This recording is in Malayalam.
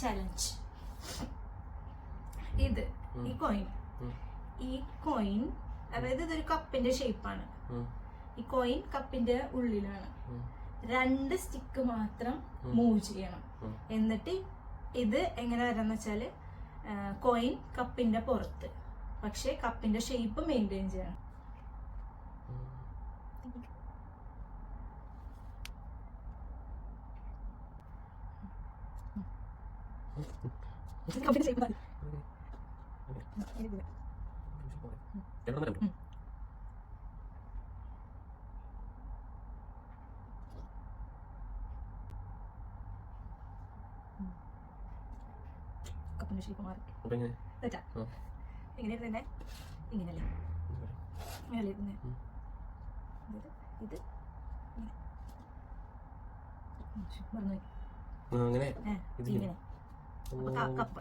ചലഞ്ച്. ഇത് ഈ കോയിൻ അതായത് ഇതൊരു കപ്പിന്റെ ഷേപ്പാണ്. ഈ കോയിൻ കപ്പിന്റെ ഉള്ളിലാണ്. 2 സ്റ്റിക്ക് മാത്രം മൂവ് ചെയ്യണം. എന്നിട്ട് ഇത് എങ്ങനെ വരാന്ന് വെച്ചാല് കോയിൻ കപ്പിന്റെ പുറത്ത്, പക്ഷെ കപ്പിന്റെ ഷേപ്പ് മെയിൻറ്റെയിൻ ചെയ്യണം. കപ്പിന്റെ ഷേപ്പ് കപ്പിന്റെ ഷേപ്പ് മാറി തെറ്റാ. എങ്ങനെ തന്നെ ഇങ്ങനല്ലേ ഇങ്ങനെ ഇരുന്നേ. ഇത് മറന്നു ഇങ്ങനെ കപ്പ്